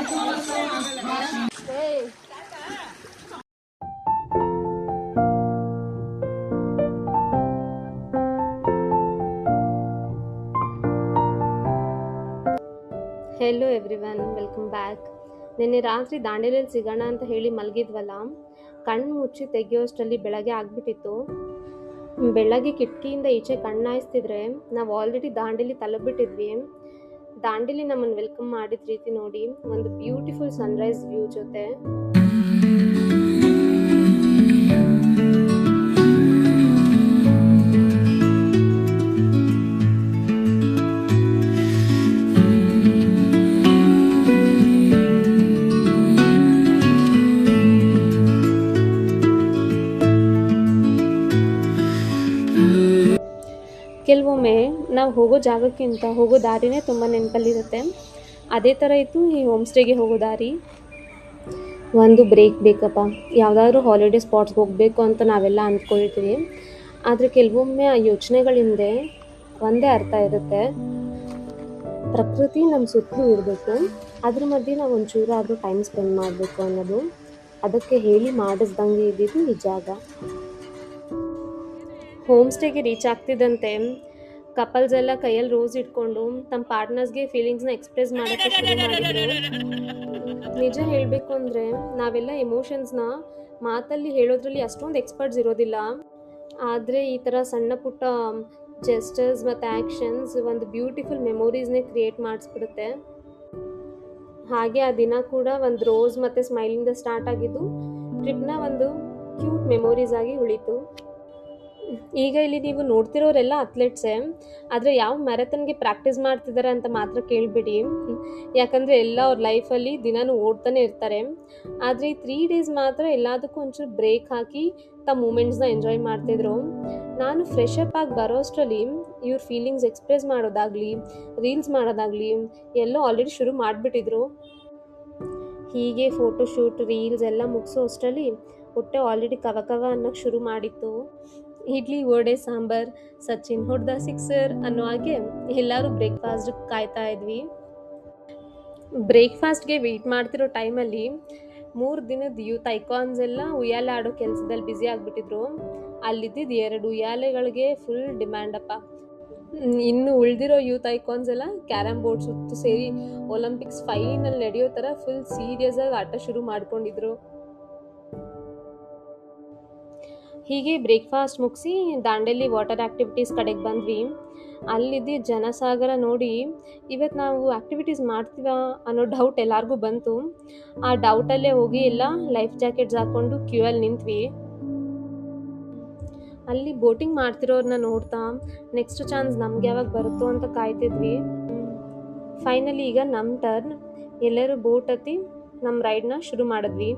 Hello everyone, welcome back. ನಿನ್ನೆ ರಾತ್ರಿ ದಾಂಡೇಲಿಯಲ್ಲಿ ಸಿಗೋಣ ಅಂತ ಹೇಳಿ ಮಲಗಿದ್ವಲ್ಲ, ಕಣ್ಣು ಮುಚ್ಚಿ ತೆಗಿಯೋಷ್ಟರಲ್ಲಿ ಬೆಳಗ್ಗೆ ಆಗಿಬಿಟ್ಟಿತ್ತು. ಬೆಳಗ್ಗೆ ಕಿಟಕಿಯಿಂದ ಈಚೆ ಕಣ್ಣಾಯಿಸ್ತಿದ್ರೆ ನಾವು ಆಲ್ರೆಡಿ ದಾಂಡೇಲಿ ತಲುಪಿಬಿಟ್ಟಿದ್ವಿ. ದಾಂಡೇಲಿ ನಮ್ಮನ್ನು ವೆಲ್ಕಮ್ ಮಾಡಿದ ರೀತಿ ನೋಡಿ, ಒಂದು ಬ್ಯೂಟಿಫುಲ್ ಸನ್ರೈಸ್ ವ್ಯೂ ಜೊತೆ ಕೆಲವೊಮ್ಮೆ ನಾವು ಹೋಗೋ ಜಾಗಕ್ಕಿಂತ ಹೋಗೋ ದಾರಿನೇ ತುಂಬ ನೆನಪಲ್ಲಿರುತ್ತೆ. ಅದೇ ಥರ ಇತ್ತು ಈ ಹೋಮ್ ಸ್ಟೇಗೆ ಹೋಗೋ ದಾರಿ. ಒಂದು ಬ್ರೇಕ್ ಬೇಕಪ್ಪ, ಯಾವುದಾದ್ರೂ ಹಾಲಿಡೇ ಸ್ಪಾಟ್ಸ್ಗೆ ಹೋಗಬೇಕು ಅಂತ ನಾವೆಲ್ಲ ಅಂದ್ಕೊಳ್ತೀವಿ. ಆದರೆ ಕೆಲವೊಮ್ಮೆ ಆ ಯೋಚನೆಗಳಿಂದ ಒಂದೇ ಅರ್ಥ ಇರುತ್ತೆ, ಪ್ರಕೃತಿ ನಮ್ಮ ಸುತ್ತಲೂ ಇರಬೇಕು, ಅದ್ರ ಮಧ್ಯೆ ನಾವು ಒಂಚೂರಾದರೂ ಟೈಮ್ ಸ್ಪೆಂಡ್ ಮಾಡಬೇಕು ಅನ್ನೋದು. ಅದಕ್ಕೆ ಹೇಳಿ ಮಾಡಿಸ್ದಂಗೆ ಇದ್ದಿದ್ದು ಈ ಜಾಗ. ಹೋಮ್ ಸ್ಟೇಗೆ ರೀಚ್ ಆಗ್ತಿದ್ದಂತೆ ಕಪಲ್ಸ್ ಎಲ್ಲ ಕೈಯಲ್ಲಿ ರೋಸ್ ಇಟ್ಕೊಂಡು ತಮ್ಮ ಪಾರ್ಟ್ನರ್ಸ್ಗೆ ಫೀಲಿಂಗ್ಸ್ನ ಎಕ್ಸ್ಪ್ರೆಸ್ ಮಾಡೋಕ್ಕೆ ಶುರು ಮಾಡಿದ್ರು. ನಿಜ ಹೇಳಬೇಕು ಅಂದರೆ ನಾವೆಲ್ಲ ಎಮೋಷನ್ಸ್ನ ಮಾತಲ್ಲಿ ಹೇಳೋದ್ರಲ್ಲಿ ಅಷ್ಟೊಂದು ಎಕ್ಸ್ಪರ್ಟ್ಸ್ ಇರೋದಿಲ್ಲ. ಆದರೆ ಈ ಥರ ಸಣ್ಣ ಪುಟ್ಟ ಜೆಸ್ಟರ್ಸ್ ಮತ್ತು ಆ್ಯಕ್ಷನ್ಸ್ ಒಂದು ಬ್ಯೂಟಿಫುಲ್ ಮೆಮೊರೀಸ್ನೇ ಕ್ರಿಯೇಟ್ ಮಾಡಿಸ್ಬಿಡುತ್ತೆ. ಹಾಗೆ ಆ ದಿನ ಕೂಡ ಒಂದು ರೋಸ್ ಮತ್ತು ಸ್ಮೈಲಿಂದ ಸ್ಟಾರ್ಟ್ ಆಗಿದ್ದು ಟ್ರಿಪ್ನ ಒಂದು ಕ್ಯೂಟ್ ಮೆಮೊರೀಸ್ ಆಗಿ ಉಳಿತು. ಈಗ ಇಲ್ಲಿ ನೀವು ನೋಡ್ತಿರೋರೆಲ್ಲ ಅಥ್ಲೆಟ್ಸೇ, ಆದರೆ ಯಾವ ಮ್ಯಾರಥನ್ಗೆ ಪ್ರಾಕ್ಟೀಸ್ ಮಾಡ್ತಿದ್ದಾರೆ ಅಂತ ಮಾತ್ರ ಕೇಳಿಬಿಡಿ, ಯಾಕಂದರೆ ಎಲ್ಲ ಅವ್ರ ಲೈಫಲ್ಲಿ ದಿನಾನು ಓಡ್ತಾನೆ ಇರ್ತಾರೆ. ಆದರೆ ಈ 3 days ಮಾತ್ರ ಎಲ್ಲದಕ್ಕೂ ಒಂಚೂರು ಬ್ರೇಕ್ ಹಾಕಿ ತಮ್ಮ ಮೂಮೆಂಟ್ಸ್ನ ಎಂಜಾಯ್ ಮಾಡ್ತಿದ್ರು. ನಾನು ಫ್ರೆಶ್ ಅಪ್ ಆಗಿ ಬರೋಷ್ಟರಲ್ಲಿ ಇವ್ರ ಫೀಲಿಂಗ್ಸ್ ಎಕ್ಸ್ಪ್ರೆಸ್ ಮಾಡೋದಾಗಲಿ ರೀಲ್ಸ್ ಮಾಡೋದಾಗಲಿ ಎಲ್ಲೋ ಆಲ್ರೆಡಿ ಶುರು ಮಾಡಿಬಿಟ್ಟಿದ್ರು. ಹೀಗೆ ಫೋಟೋಶೂಟ್ ರೀಲ್ಸ್ ಎಲ್ಲ ಮುಗಿಸೋ ಅಷ್ಟರಲ್ಲಿ ಹೊಟ್ಟೆ ಆಲ್ರೆಡಿ ಕವ ಅನ್ನೋಕ್ಕೆ ಶುರು ಮಾಡಿತ್ತು. ಇಡ್ಲಿ ವಡೆ ಸಾಂಬಾರ್ ಸಚಿನ್ ಹೊಡೆದ 6 ಅನ್ನೋ ಹಾಗೆ ಎಲ್ಲರೂ ಬ್ರೇಕ್ಫಾಸ್ಟ್ ಕಾಯ್ತಾ ಇದ್ವಿ. ಬ್ರೇಕ್ಫಾಸ್ಟ್ಗೆ ವೆಯ್ಟ್ ಮಾಡ್ತಿರೋ ಟೈಮಲ್ಲಿ 3 ದಿನದ ಯೂತ್ ಐಕಾನ್ಸ್ ಎಲ್ಲ ಉಯ್ಯಾಲೆ ಆಡೋ ಕೆಲಸದಲ್ಲಿ ಬ್ಯುಸಿ ಆಗಿಬಿಟ್ಟಿದ್ರು. ಅಲ್ಲಿದ್ದಿದ್ದು 2 ಉಯ್ಯಾಲೆಗಳಿಗೆ ಫುಲ್ ಡಿಮ್ಯಾಂಡಪ್ಪ. ಇನ್ನು ಉಳಿದಿರೋ ಯೂತ್ ಐಕಾನ್ಸ್ ಎಲ್ಲ ಕ್ಯಾರಮ್ ಬೋರ್ಡ್ ಸುತ್ತು ಸೇರಿ ಒಲಿಂಪಿಕ್ಸ್ ಫೈನಲ್ ನಡೆಯೋ ಥರ ಫುಲ್ ಸೀರಿಯಸ್ ಆಗಿ ಆಟ ಶುರು ಮಾಡ್ಕೊಂಡಿದ್ರು. ಹೀಗೆ ಬ್ರೇಕ್ಫಾಸ್ಟ್ ಮುಗಿಸಿ ದಾಂಡೇಲಿ ವಾಟರ್ ಆ್ಯಕ್ಟಿವಿಟೀಸ್ ಕಡೆಗೆ ಬಂದ್ವಿ. ಅಲ್ಲಿದ್ದು ಜನಸಾಗರ ನೋಡಿ ಇವತ್ತು ನಾವು ಆ್ಯಕ್ಟಿವಿಟೀಸ್ ಮಾಡ್ತೀವ ಅನ್ನೋ ಡೌಟ್ ಎಲ್ಲರಿಗೂ ಬಂತು. ಆ ಡೌಟಲ್ಲೇ ಹೋಗಿ ಎಲ್ಲ ಲೈಫ್ ಜಾಕೆಟ್ಸ್ ಹಾಕ್ಕೊಂಡು ಕ್ಯೂಯಲ್ಲಿ ನಿಂತ್ವಿ. ಅಲ್ಲಿ ಬೋಟಿಂಗ್ ಮಾಡ್ತಿರೋರನ್ನ ನೋಡ್ತಾ ನೆಕ್ಸ್ಟ್ ಚಾನ್ಸ್ ನಮ್ಗೆ ಯಾವಾಗ ಬರುತ್ತೋ ಅಂತ ಕಾಯ್ತಿದ್ವಿ. ಫೈನಲಿ ಈಗ ನಮ್ಮ ಟರ್ನ್. ಎಲ್ಲರೂ ಬೋಟ್ ಹತ್ತಿ ನಮ್ಮ ರೈಡ್ನ ಶುರು ಮಾಡಿದ್ವಿ.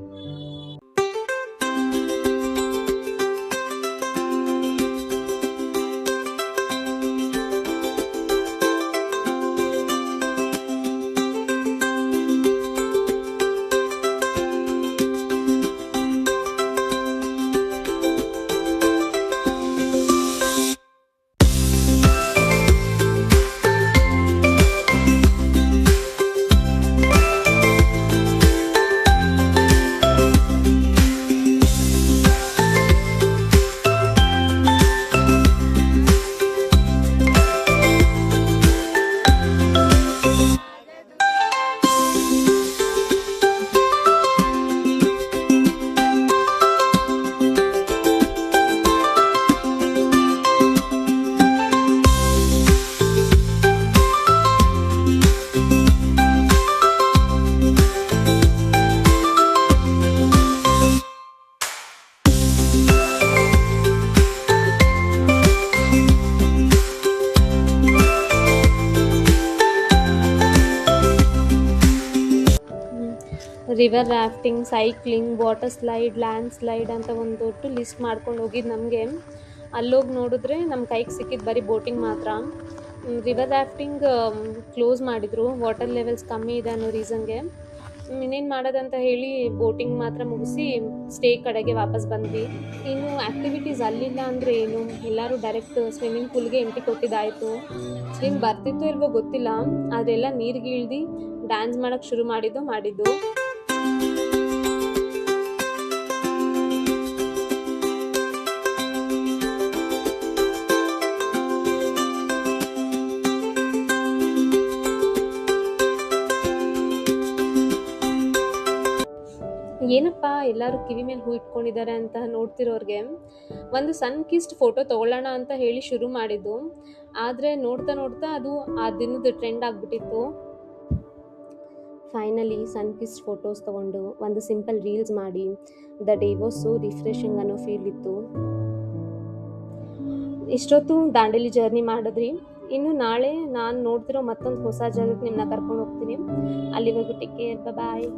River rafting, cycling, water slide, land slide ಅಂತ ಒಂದು ದೊಡ್ಡ ಲಿಸ್ಟ್ ಮಾಡ್ಕೊಂಡು ಹೋಗಿದ್ದು ನಮಗೆ. ಅಲ್ಲೋಗಿ ನೋಡಿದ್ರೆ ನಮ್ಮ ಕೈಗೆ ಸಿಕ್ಕಿದ್ದು ಬರೀ ಬೋಟಿಂಗ್ ಮಾತ್ರ. ರಿವರ್ ರಾಫ್ಟಿಂಗ್ ಕ್ಲೋಸ್ ಮಾಡಿದರು, ವಾಟರ್ ಲೆವೆಲ್ಸ್ ಕಮ್ಮಿ ಇದೆ ಅನ್ನೋ ರೀಸನ್ಗೆ. ಇನ್ನೇನು ಮಾಡೋದಂತ ಹೇಳಿ ಬೋಟಿಂಗ್ ಮಾತ್ರ ಮುಗಿಸಿ ಸ್ಟೇ ಕಡೆಗೆ ವಾಪಸ್ ಬಂದ್ವಿ. ಇನ್ನು ಆ್ಯಕ್ಟಿವಿಟೀಸ್ ಅಲ್ಲಿಲ್ಲ ಅಂದರೆ ಏನು, ಎಲ್ಲರೂ ಡೈರೆಕ್ಟ್ ಸ್ವಿಮ್ಮಿಂಗ್ ಪೂಲ್ಗೆ ಎಂಟ್ರಿ ಕೊಟ್ಟಿದ್ದಾಯಿತು. ಸ್ವಿಮ್ ಬರ್ತಿತ್ತೋ ಇಲ್ವೋ ಗೊತ್ತಿಲ್ಲ, ಆದರೆ ಎಲ್ಲ ನೀರಿಗೆ ಇಳ್ದು ಡ್ಯಾನ್ಸ್ ಮಾಡಕ್ಕೆ ಶುರು ಮಾಡಿದ್ದು. ಏನಪ್ಪ ಎಲ್ಲರೂ ಕಿವಿ ಮೇಲೆ ಹೂ ಇಟ್ಕೊಂಡಿದ್ದಾರೆ ಅಂತ ನೋಡ್ತಿರೋರಿಗೆ ಒಂದು ಸನ್ ಕಿಸ್ಟ್ ಫೋಟೋ ತೊಗೊಳ್ಳೋಣ ಅಂತ ಹೇಳಿ ಶುರು ಮಾಡಿದ್ದು. ಆದರೆ ನೋಡ್ತಾ ನೋಡ್ತಾ ಅದು ಆ ದಿನದ ಟ್ರೆಂಡ್ ಆಗಿಬಿಟ್ಟಿತ್ತು. ಫೈನಲಿ ಸನ್ ಕಿಸ್ಟ್ ಫೋಟೋಸ್ ತೊಗೊಂಡು ಒಂದು ಸಿಂಪಲ್ ರೀಲ್ಸ್ ಮಾಡಿ the day was so refreshing ಅನ್ನೋ ಫೀಲ್ ಇತ್ತು. ಇಷ್ಟೊತ್ತು ದಾಂಡೇಲಿ ಜರ್ನಿ ಮಾಡಿದ್ರಿ. ಇನ್ನು ನಾಳೆ ನಾನು ನೋಡ್ತಿರೋ ಮತ್ತೊಂದು ಹೊಸ ಜಾಗಕ್ಕೆ ನಿಮ್ಮನ್ನ ಕರ್ಕೊಂಡು ಹೋಗ್ತೀನಿ. ಅಲ್ಲಿವರೆಗೂ ಟೇಕ್ ಕೇರ್, ಬಾಯ್.